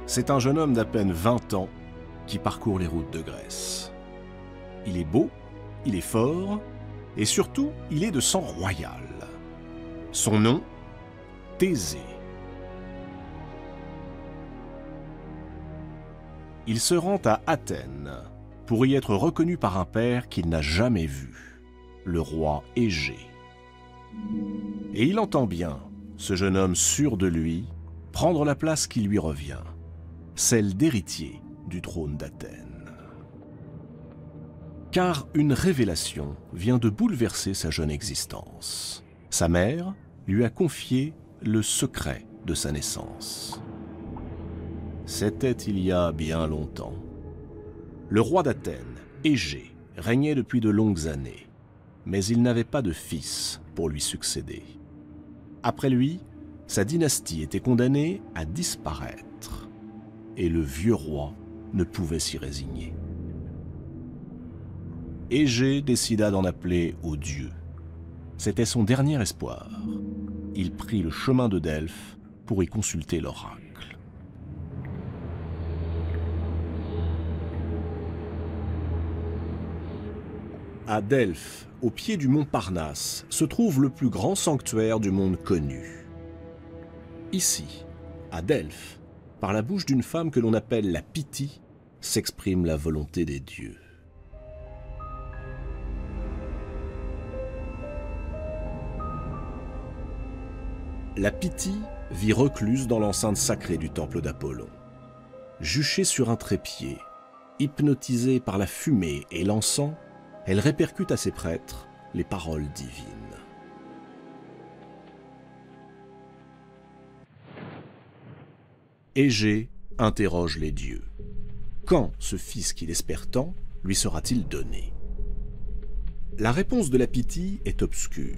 C'est un jeune homme d'à peine 20 ans qui parcourt les routes de Grèce. Il est beau, il est fort, et surtout, il est de sang royal. Son nom, Thésée. Il se rend à Athènes pour y être reconnu par un père qu'il n'a jamais vu, le roi Égée. Et il entend bien, ce jeune homme sûr de lui, prendre la place qui lui revient, celle d'héritier du trône d'Athènes. Car une révélation vient de bouleverser sa jeune existence. Sa mère lui a confié le secret de sa naissance. C'était il y a bien longtemps. Le roi d'Athènes, Égée, régnait depuis de longues années, mais il n'avait pas de fils pour lui succéder. Après lui, sa dynastie était condamnée à disparaître, et le vieux roi ne pouvait s'y résigner. Égée décida d'en appeler aux dieux. C'était son dernier espoir. Il prit le chemin de Delphes pour y consulter l'oracle. À Delphes, au pied du mont Parnasse, se trouve le plus grand sanctuaire du monde connu. Ici, à Delphes, par la bouche d'une femme que l'on appelle la Pythie, s'exprime la volonté des dieux. La Pythie vit recluse dans l'enceinte sacrée du temple d'Apollon. Juchée sur un trépied, hypnotisée par la fumée et l'encens, elle répercute à ses prêtres les paroles divines. Égée interroge les dieux. Quand ce fils qu'il espère tant lui sera-t-il donné? La réponse de la Pythie est obscure.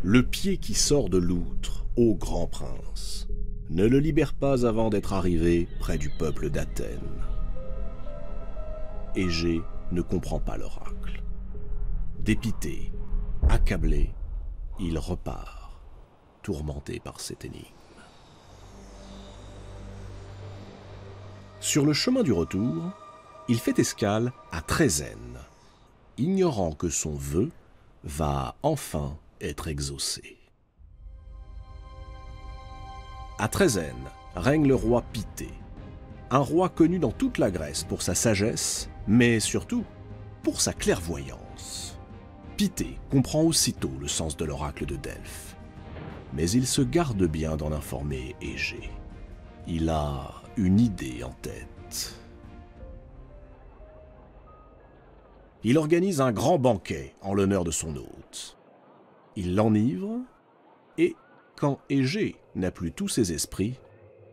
Le pied qui sort de l'outre, ô grand prince, ne le libère pas avant d'être arrivé près du peuple d'Athènes. Égée ne comprend pas l'oracle. Dépité, accablé, il repart, tourmenté par cette énigme. Sur le chemin du retour, il fait escale à Trézène, ignorant que son vœu va enfin être exaucé. À Trézène règne le roi Pitthée, un roi connu dans toute la Grèce pour sa sagesse, mais surtout pour sa clairvoyance. Pitthée comprend aussitôt le sens de l'oracle de Delphes, mais il se garde bien d'en informer Égée. Il a une idée en tête. Il organise un grand banquet en l'honneur de son hôte. Il l'enivre et, quand Égée n'a plus tous ses esprits,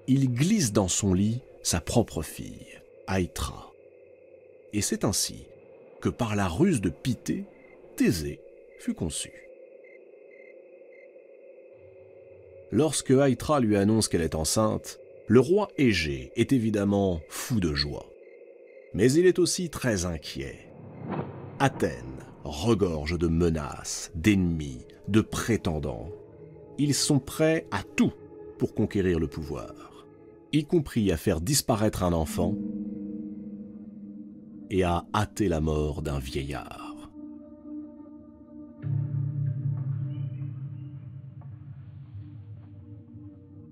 il glisse dans son lit sa propre fille, Aïtra. Et c'est ainsi que par la ruse de Pitthée, Thésée fut conçue. Lorsque Aïtra lui annonce qu'elle est enceinte, le roi Égée est évidemment fou de joie. Mais il est aussi très inquiet. Athènes regorge de menaces, d'ennemis, de prétendants. Ils sont prêts à tout pour conquérir le pouvoir, y compris à faire disparaître un enfant et à hâter la mort d'un vieillard.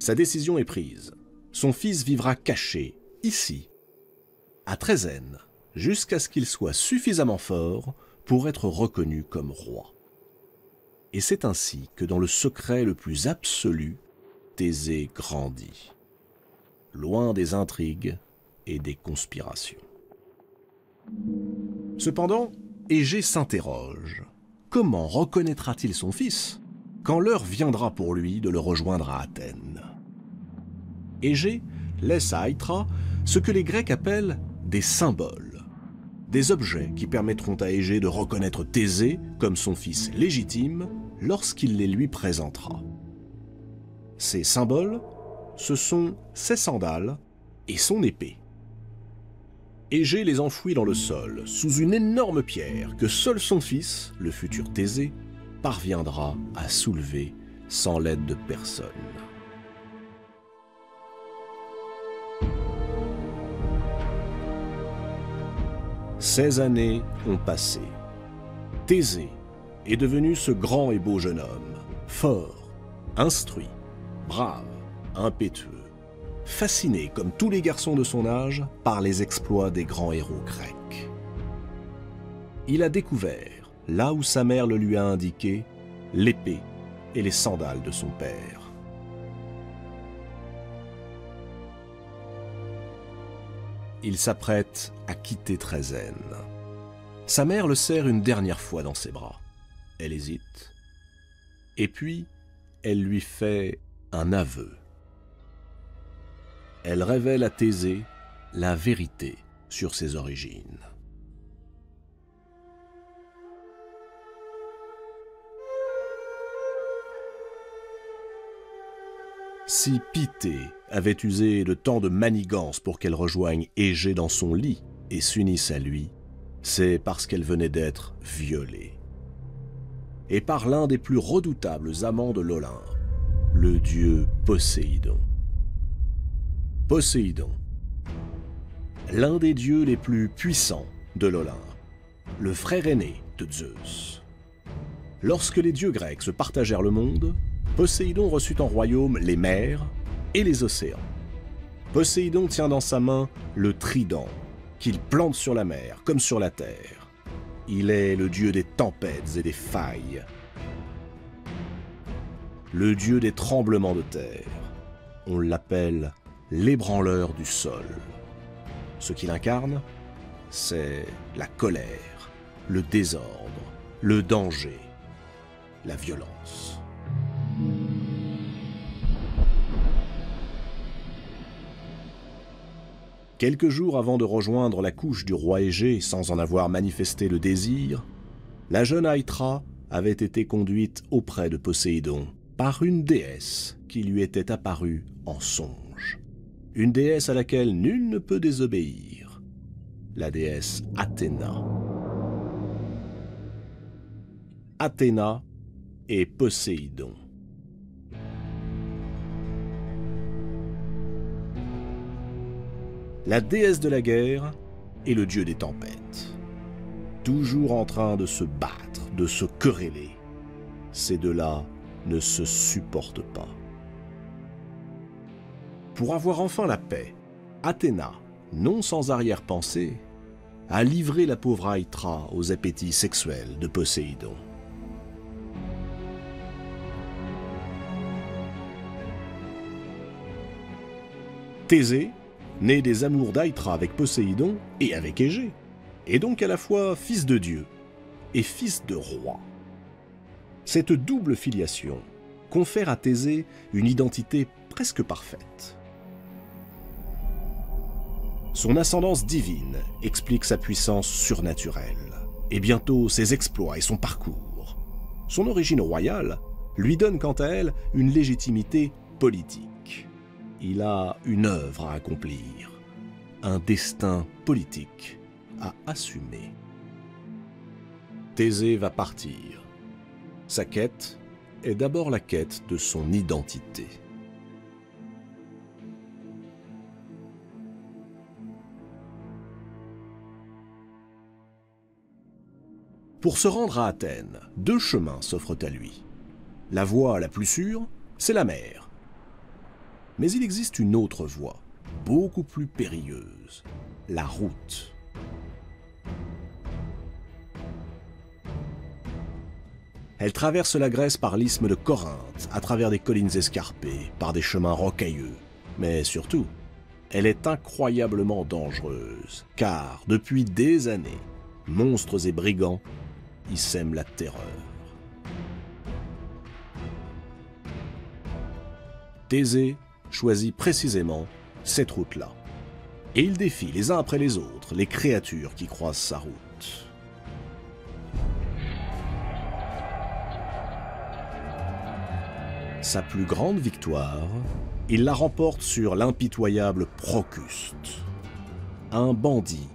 Sa décision est prise. Son fils vivra caché, ici, à Trézène, jusqu'à ce qu'il soit suffisamment fort pour être reconnu comme roi. Et c'est ainsi que dans le secret le plus absolu, Thésée grandit, loin des intrigues et des conspirations. Cependant, Égée s'interroge. Comment reconnaîtra-t-il son fils quand l'heure viendra pour lui de le rejoindre à Athènes? Égée laisse à Aïtra ce que les Grecs appellent des symboles, des objets qui permettront à Égée de reconnaître Thésée comme son fils légitime lorsqu'il les lui présentera. Ces symboles, ce sont ses sandales et son épée. Égée les enfouit dans le sol, sous une énorme pierre que seul son fils, le futur Thésée, parviendra à soulever sans l'aide de personne. 16 années ont passé. Thésée est devenu ce grand et beau jeune homme, fort, instruit, brave, impétueux, fasciné comme tous les garçons de son âge par les exploits des grands héros grecs. Il a découvert, là où sa mère le lui a indiqué, l'épée et les sandales de son père. Il s'apprête à quitter Trézène. Sa mère le serre une dernière fois dans ses bras. Elle hésite. Et puis, elle lui fait un aveu. Elle révèle à Thésée la vérité sur ses origines. Si Pitthée avait usé de tant de manigances pour qu'elle rejoigne Égée dans son lit et s'unisse à lui, c'est parce qu'elle venait d'être violée. Et par l'un des plus redoutables amants de l'Olympe, le dieu Poséidon. Poséidon, l'un des dieux les plus puissants de l'Olympe, le frère aîné de Zeus. Lorsque les dieux grecs se partagèrent le monde, Poséidon reçut en royaume les mers et les océans. Poséidon tient dans sa main le trident, qu'il plante sur la mer comme sur la terre. Il est le dieu des tempêtes et des failles, le dieu des tremblements de terre. On l'appelle l'ébranleur du sol. Ce qu'il incarne, c'est la colère, le désordre, le danger, la violence. Quelques jours avant de rejoindre la couche du roi Égée sans en avoir manifesté le désir, la jeune Aïtra avait été conduite auprès de Poséidon par une déesse qui lui était apparue en songe. Une déesse à laquelle nul ne peut désobéir, la déesse Athéna. Athéna et Poséidon. La déesse de la guerre et le dieu des tempêtes. Toujours en train de se battre, de se quereller. Ces deux-là ne se supportent pas. Pour avoir enfin la paix, Athéna, non sans arrière-pensée, a livré la pauvre Aïtra aux appétits sexuels de Poséidon. Thésée, né des amours d'Aïtra avec Poséidon et avec Égée, est donc à la fois fils de Dieu et fils de roi. Cette double filiation confère à Thésée une identité presque parfaite. Son ascendance divine explique sa puissance surnaturelle, et bientôt ses exploits et son parcours. Son origine royale lui donne quant à elle une légitimité politique. Il a une œuvre à accomplir, un destin politique à assumer. Thésée va partir. Sa quête est d'abord la quête de son identité. Pour se rendre à Athènes, deux chemins s'offrent à lui. La voie la plus sûre, c'est la mer. Mais il existe une autre voie, beaucoup plus périlleuse, la route. Elle traverse la Grèce par l'isthme de Corinthe, à travers des collines escarpées, par des chemins rocailleux. Mais surtout, elle est incroyablement dangereuse, car depuis des années, monstres et brigands y sèment la terreur. Thésée choisit précisément cette route-là. Et il défie les uns après les autres les créatures qui croisent sa route. Sa plus grande victoire, il la remporte sur l'impitoyable Procuste, un bandit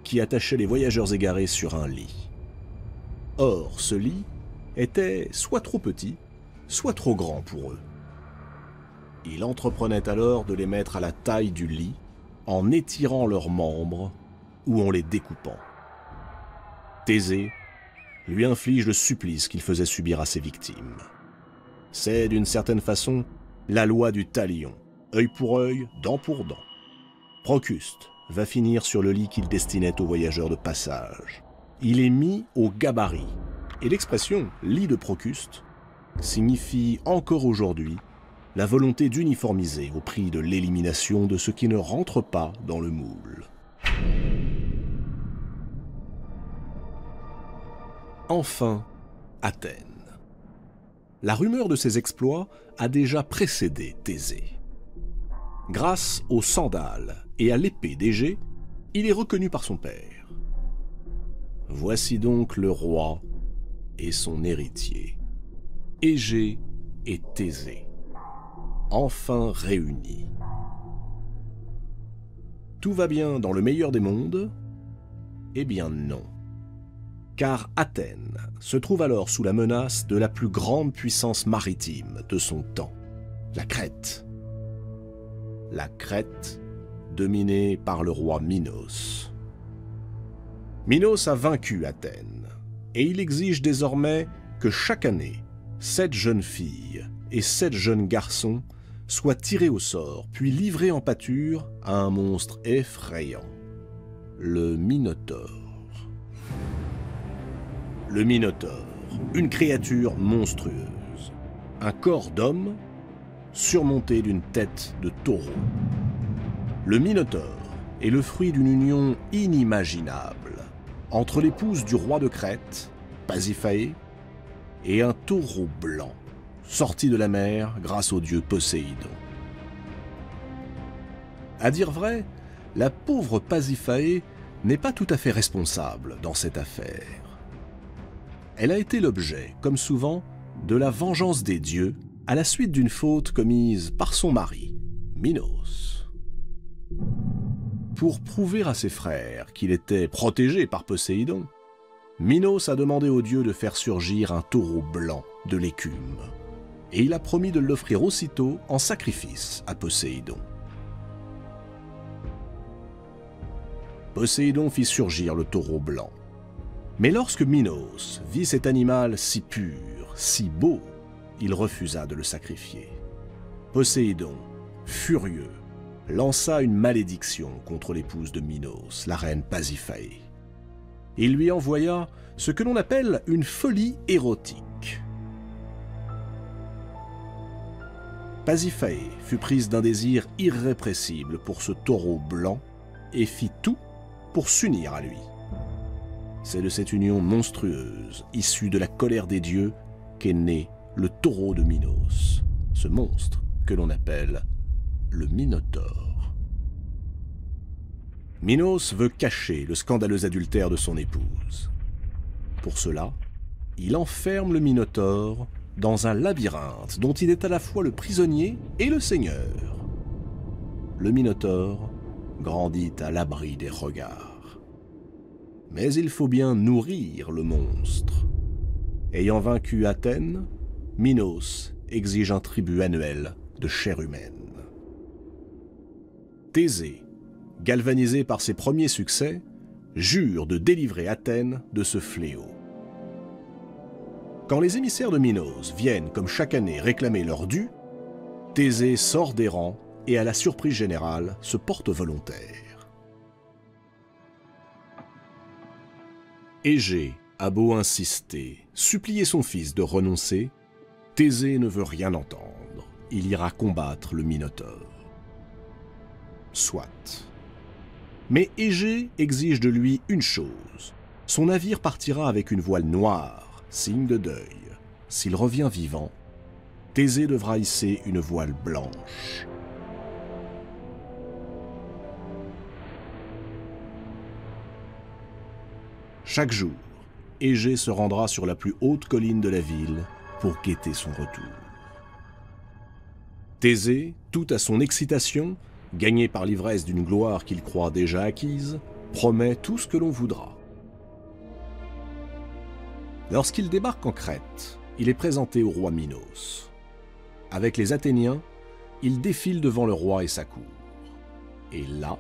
qui attachait les voyageurs égarés sur un lit. Or, ce lit était soit trop petit, soit trop grand pour eux. Il entreprenait alors de les mettre à la taille du lit, en étirant leurs membres ou en les découpant. Thésée lui inflige le supplice qu'il faisait subir à ses victimes. C'est, d'une certaine façon, la loi du talion, œil pour œil, dent pour dent. Procuste va finir sur le lit qu'il destinait aux voyageurs de passage. Il est mis au gabarit, et l'expression « lit de Procuste » signifie encore aujourd'hui la volonté d'uniformiser au prix de l'élimination de ce qui ne rentre pas dans le moule. Enfin, Athènes. La rumeur de ses exploits a déjà précédé Thésée. Grâce aux sandales et à l'épée d'Égée, il est reconnu par son père. Voici donc le roi et son héritier, Égée et Thésée, enfin réunis. Tout va bien dans le meilleur des mondes? Eh bien non. Car Athènes se trouve alors sous la menace de la plus grande puissance maritime de son temps, la Crète. La Crète, dominée par le roi Minos. Minos a vaincu Athènes, et il exige désormais que chaque année, 7 jeunes filles et 7 jeunes garçons soient tirés au sort, puis livrés en pâture à un monstre effrayant, le Minotaure. Le Minotaure, une créature monstrueuse, un corps d'homme surmonté d'une tête de taureau. Le Minotaure est le fruit d'une union inimaginable entre l'épouse du roi de Crète, Pasiphaë, et un taureau blanc, sorti de la mer grâce au dieu Poséidon. À dire vrai, la pauvre Pasiphaë n'est pas tout à fait responsable dans cette affaire. Elle a été l'objet, comme souvent, de la vengeance des dieux à la suite d'une faute commise par son mari, Minos. Pour prouver à ses frères qu'il était protégé par Poséidon, Minos a demandé aux dieux de faire surgir un taureau blanc de l'écume, et il a promis de l'offrir aussitôt en sacrifice à Poséidon. Poséidon fit surgir le taureau blanc. Mais lorsque Minos vit cet animal si pur, si beau, il refusa de le sacrifier. Poséidon, furieux, lança une malédiction contre l'épouse de Minos, la reine Pasiphaë. Il lui envoya ce que l'on appelle une folie érotique. Pasiphaë fut prise d'un désir irrépressible pour ce taureau blanc et fit tout pour s'unir à lui. C'est de cette union monstrueuse, issue de la colère des dieux, qu'est né le taureau de Minos, ce monstre que l'on appelle le Minotaure. Minos veut cacher le scandaleux adultère de son épouse. Pour cela, il enferme le Minotaure dans un labyrinthe dont il est à la fois le prisonnier et le seigneur. Le Minotaure grandit à l'abri des regards. Mais il faut bien nourrir le monstre. Ayant vaincu Athènes, Minos exige un tribut annuel de chair humaine. Thésée, galvanisé par ses premiers succès, jure de délivrer Athènes de ce fléau. Quand les émissaires de Minos viennent comme chaque année réclamer leur dû, Thésée sort des rangs et à la surprise générale se porte volontaire. Égée a beau insister, supplier son fils de renoncer, Thésée ne veut rien entendre. Il ira combattre le Minotaure. Soit. Mais Égée exige de lui une chose. Son navire partira avec une voile noire, signe de deuil. S'il revient vivant, Thésée devra hisser une voile blanche. Chaque jour, Égée se rendra sur la plus haute colline de la ville pour guetter son retour. Thésée, tout à son excitation, gagné par l'ivresse d'une gloire qu'il croit déjà acquise, promet tout ce que l'on voudra. Lorsqu'il débarque en Crète, il est présenté au roi Minos. Avec les Athéniens, il défile devant le roi et sa cour. Et là,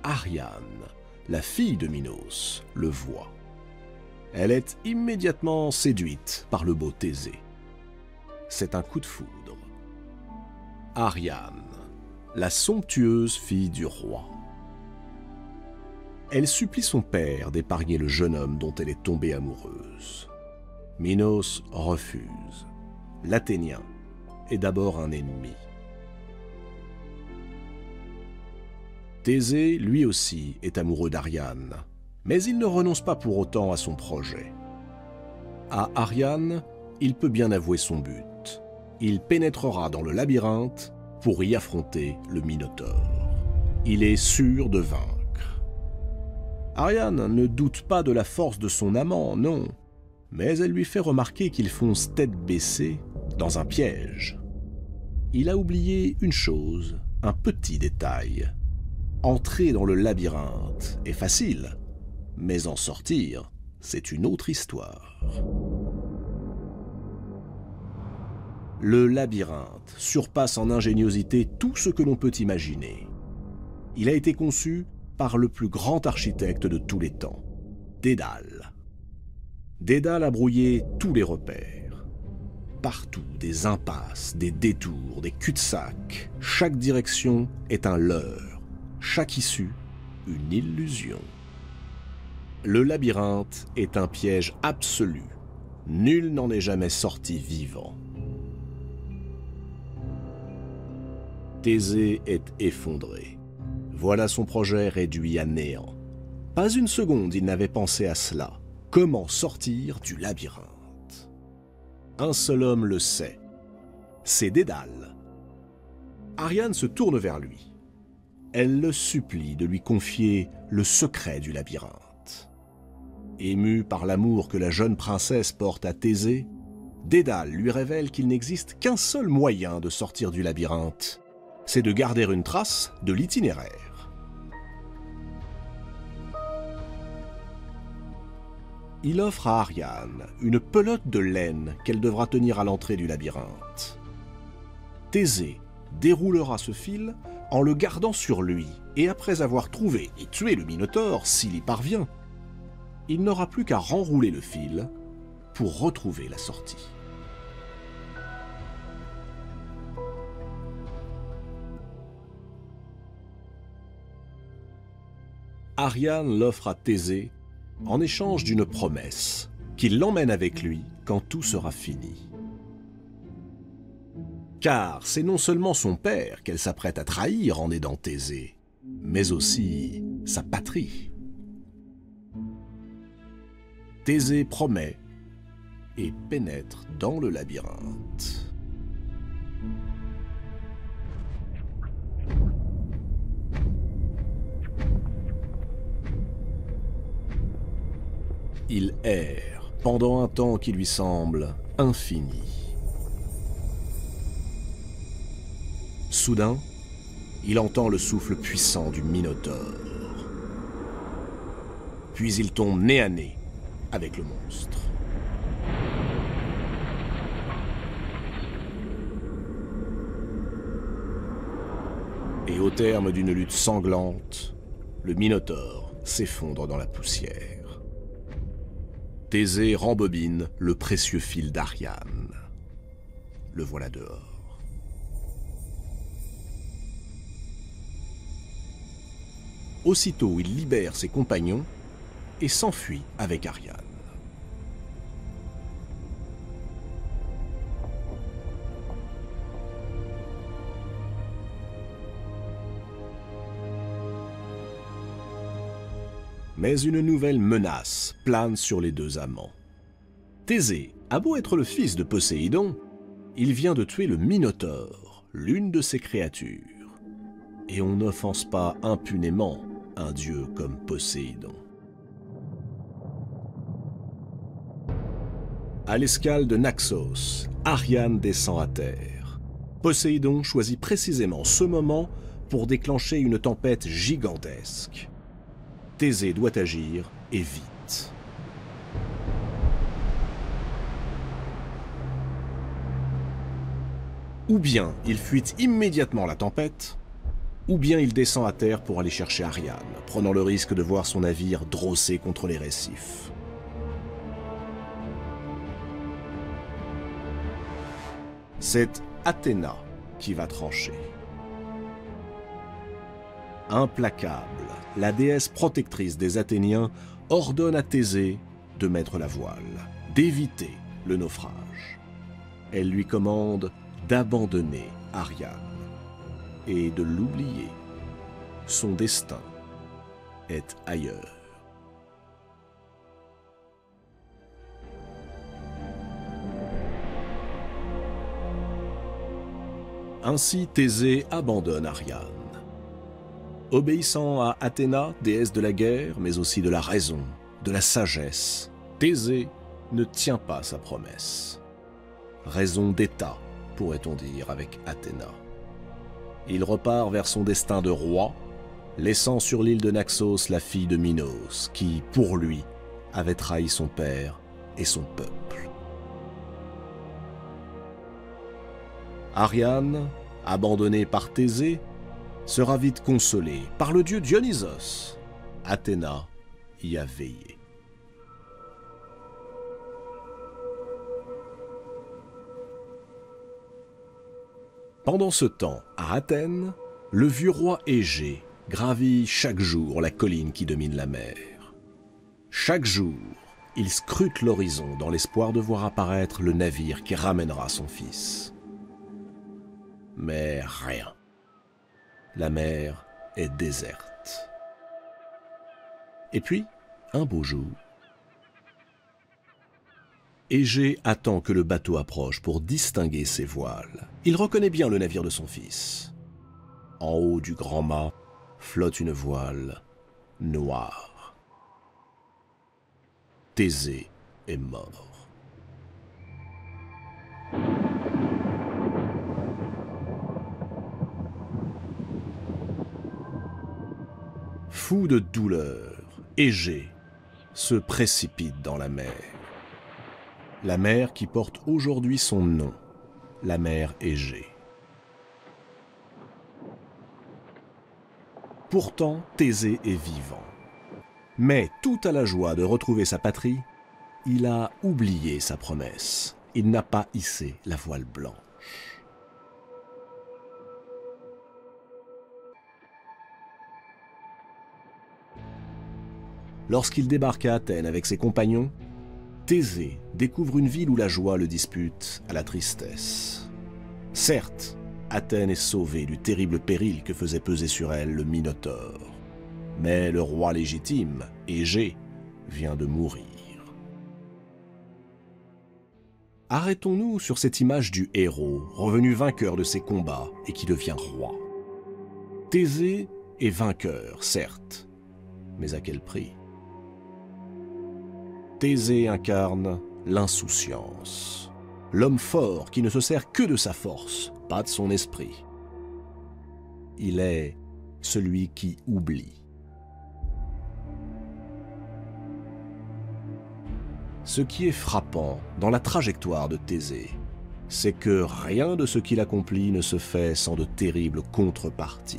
Ariane, la fille de Minos, le voit. Elle est immédiatement séduite par le beau Thésée. C'est un coup de foudre. Ariane, la somptueuse fille du roi. Elle supplie son père d'épargner le jeune homme dont elle est tombée amoureuse. Minos refuse. L'Athénien est d'abord un ennemi. Thésée, lui aussi, est amoureux d'Ariane, mais il ne renonce pas pour autant à son projet. À Ariane, il peut bien avouer son but. Il pénétrera dans le labyrinthe pour y affronter le Minotaure. Il est sûr de vaincre. Ariane ne doute pas de la force de son amant, non, mais elle lui fait remarquer qu'il fonce tête baissée dans un piège. Il a oublié une chose, un petit détail. Entrer dans le labyrinthe est facile, mais en sortir, c'est une autre histoire. Le labyrinthe surpasse en ingéniosité tout ce que l'on peut imaginer. Il a été conçu par le plus grand architecte de tous les temps, Dédale. Dédale a brouillé tous les repères. Partout, des impasses, des détours, des cul-de-sac. Chaque direction est un leurre, chaque issue, une illusion. Le labyrinthe est un piège absolu. Nul n'en est jamais sorti vivant. Thésée est effondré. Voilà son projet réduit à néant. Pas une seconde il n'avait pensé à cela. Comment sortir du labyrinthe? Un seul homme le sait. C'est Dédale. Ariane se tourne vers lui. Elle le supplie de lui confier le secret du labyrinthe. Ému par l'amour que la jeune princesse porte à Thésée, Dédale lui révèle qu'il n'existe qu'un seul moyen de sortir du labyrinthe. C'est de garder une trace de l'itinéraire. Il offre à Ariane une pelote de laine qu'elle devra tenir à l'entrée du labyrinthe. Thésée déroulera ce fil en le gardant sur lui, et après avoir trouvé et tué le Minotaure, s'il y parvient, il n'aura plus qu'à renrouler le fil pour retrouver la sortie. Ariane l'offre à Thésée en échange d'une promesse, qu'il l'emmène avec lui quand tout sera fini. Car c'est non seulement son père qu'elle s'apprête à trahir en aidant Thésée, mais aussi sa patrie. Thésée promet et pénètre dans le labyrinthe. Il erre pendant un temps qui lui semble infini. Soudain, il entend le souffle puissant du Minotaure. Puis il tombe nez à nez avec le monstre. Et au terme d'une lutte sanglante, le Minotaure s'effondre dans la poussière. Thésée rembobine le précieux fil d'Ariane. Le voilà dehors. Aussitôt, il libère ses compagnons et s'enfuit avec Ariane. Mais une nouvelle menace plane sur les deux amants. Thésée a beau être le fils de Poséidon, il vient de tuer le Minotaure, l'une de ses créatures. Et on n'offense pas impunément un dieu comme Poséidon. À l'escale de Naxos, Ariane descend à terre. Poséidon choisit précisément ce moment pour déclencher une tempête gigantesque. Thésée doit agir, et vite. Ou bien il fuit immédiatement la tempête, ou bien il descend à terre pour aller chercher Ariane, prenant le risque de voir son navire drossé contre les récifs. C'est Athéna qui va trancher. Implacable, la déesse protectrice des Athéniens ordonne à Thésée de mettre la voile, d'éviter le naufrage. Elle lui commande d'abandonner Ariane et de l'oublier. Son destin est ailleurs. Ainsi Thésée abandonne Ariane. Obéissant à Athéna, déesse de la guerre, mais aussi de la raison, de la sagesse, Thésée ne tient pas sa promesse. Raison d'État, pourrait-on dire, avec Athéna. Il repart vers son destin de roi, laissant sur l'île de Naxos la fille de Minos, qui, pour lui, avait trahi son père et son peuple. Ariane, abandonnée par Thésée, sera vite consolée par le dieu Dionysos. Athéna y a veillé. Pendant ce temps, à Athènes, le vieux roi Égée gravit chaque jour la colline qui domine la mer. Chaque jour, il scrute l'horizon dans l'espoir de voir apparaître le navire qui ramènera son fils. Mais rien. La mer est déserte. Et puis, un beau jour, Égée attend que le bateau approche pour distinguer ses voiles. Il reconnaît bien le navire de son fils. En haut du grand mât flotte une voile noire. Thésée est mort. Fou de douleur, Égée se précipite dans la mer. La mer qui porte aujourd'hui son nom, la mer Égée. Pourtant, Thésée est vivant. Mais tout à la joie de retrouver sa patrie, il a oublié sa promesse. Il n'a pas hissé la voile blanche. Lorsqu'il débarque à Athènes avec ses compagnons, Thésée découvre une ville où la joie le dispute à la tristesse. Certes, Athènes est sauvée du terrible péril que faisait peser sur elle le Minotaure. Mais le roi légitime, Égée, vient de mourir. Arrêtons-nous sur cette image du héros, revenu vainqueur de ses combats et qui devient roi. Thésée est vainqueur, certes, mais à quel prix ? Thésée incarne l'insouciance, l'homme fort qui ne se sert que de sa force, pas de son esprit. Il est celui qui oublie. Ce qui est frappant dans la trajectoire de Thésée, c'est que rien de ce qu'il accomplit ne se fait sans de terribles contreparties.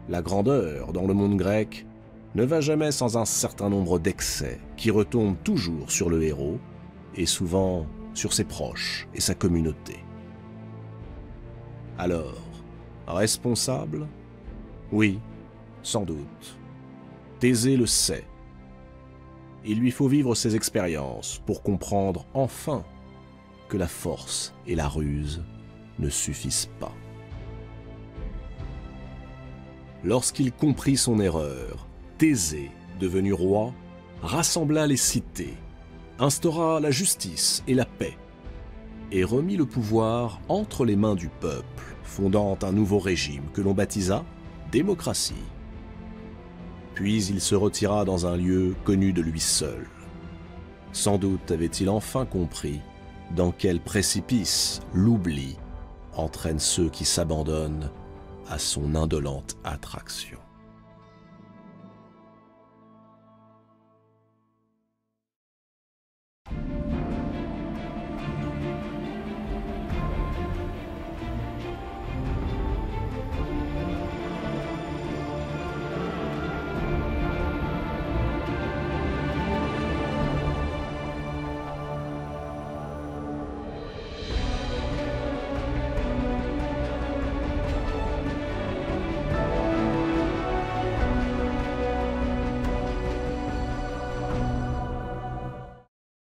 La grandeur, dans le monde grec, ne va jamais sans un certain nombre d'excès qui retombent toujours sur le héros et souvent sur ses proches et sa communauté. Alors, responsable ? Oui, sans doute. Thésée le sait. Il lui faut vivre ces expériences pour comprendre enfin que la force et la ruse ne suffisent pas. Lorsqu'il comprit son erreur, Thésée, devenu roi, rassembla les cités, instaura la justice et la paix, et remit le pouvoir entre les mains du peuple, fondant un nouveau régime que l'on baptisa démocratie. Puis il se retira dans un lieu connu de lui seul. Sans doute avait-il enfin compris dans quel précipice l'oubli entraîne ceux qui s'abandonnent à son indolente attraction.